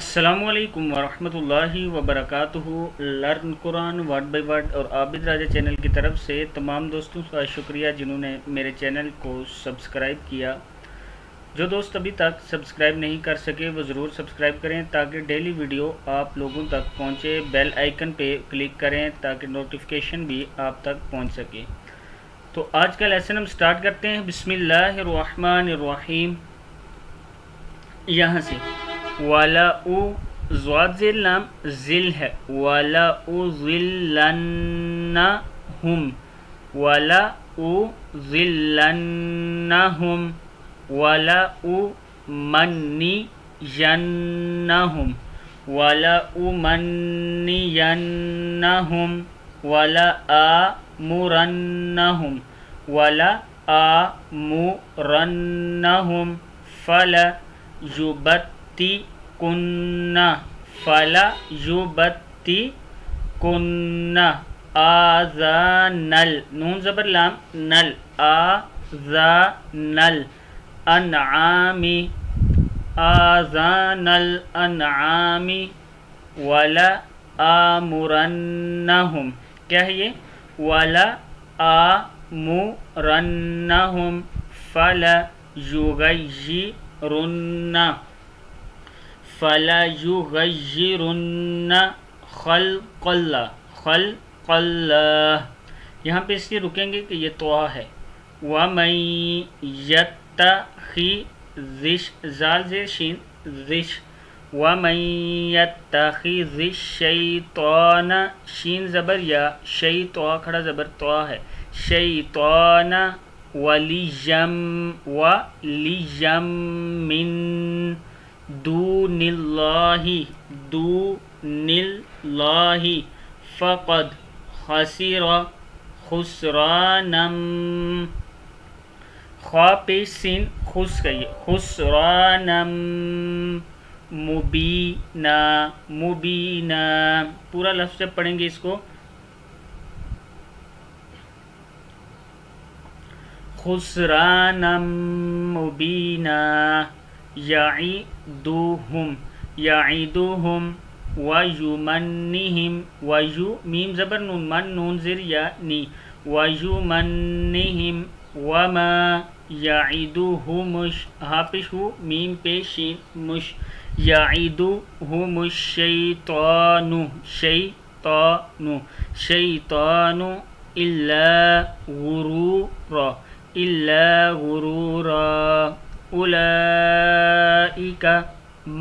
السلام علیکم ورحمۃ اللہ وبرکاتہ۔ Learn Quran word by word اور عابد راجہ چینل کی طرف سے تمام دوستوں کا شکریہ جنہوں نے میرے چینل کو سبسکرائب کیا۔ جو دوست ابھی تک سبسکرائب نہیں کر سکے وہ ضرور سبسکرائب کریں تاکہ ڈیلی ویڈیو آپ لوگوں تک پہنچے۔ بیل آئیکن پہ کلک کریں تاکہ نوٹیفیکیشن بھی آپ تک پہنچ سکے۔ تو آج کا لیسن ہم سٹارٹ کرتے ہیں۔ بسم اللہ الرحمن الرحیم۔ یہاں سے والا او زواد ذیل لام ذل ہے، والا او ذلنہم، والا او ذلنہم، والا او منینہم، والا او منینہم، ولا آمرنہم، ولا آمرنہم، فلا یبتِّکُنَّ، فلا یبتِّکُنَّ آذانَ نون زبر لام نل، آذانَ الانعام، آذان الانعام، ولا آمرنہم، کیا ہے یہ؟ ولا آمرنہم فلا یغیرن، فلا یغیرن خلق اللہ، خلق اللہ۔ یہاں پہ اس لیے رکیں گے کہ یہ طوا ہے۔ وَمَن يَتَّخِذِ زال زیر شین ذش، وَمَن يَتَّخِذِ الشَّيْطَانَ شین زبر یا شی طوا کھڑا زبر طوا ہے، شیطان وَلِيًّا من دون اللہ، دون اللہ، فقد خسر خسرانا، خوا پیش سین خس کہیے، خسرانا مبینہ، مبینہ۔ پورا لفظ جب پڑھیں گے اس کو، خسرانا مبینہ، یعیدوہم، یعیدوہم ویمنہم، میم زبر نون من نون زر یا نی، ویمنہم وما یعیدوہم ہاپش ہو میم پیشین مش، یعیدوہم الشیطان، شیطان، شیطان الا غرورا، الا غرورا، اولئک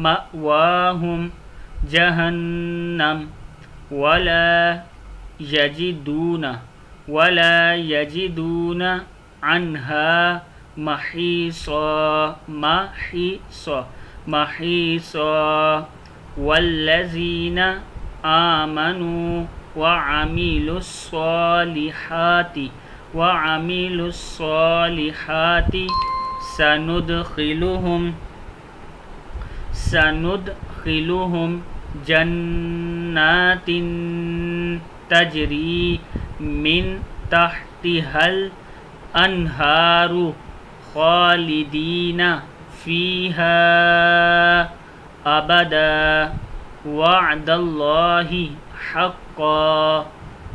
مأواہم جہنم، ولا یجدون عنہا محیصا، محیصا، محیصا، والذین آمنوا وعملوا الصالحات، وعملوا الصالحات سندخلهم جنات تجری من تحتها الانہار خالدین فیہا ابدا، وعد اللہ حقا،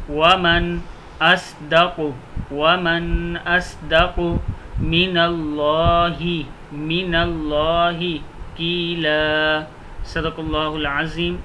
ومن اصدق من اللہ قیلا۔ صدق اللہ العظیم۔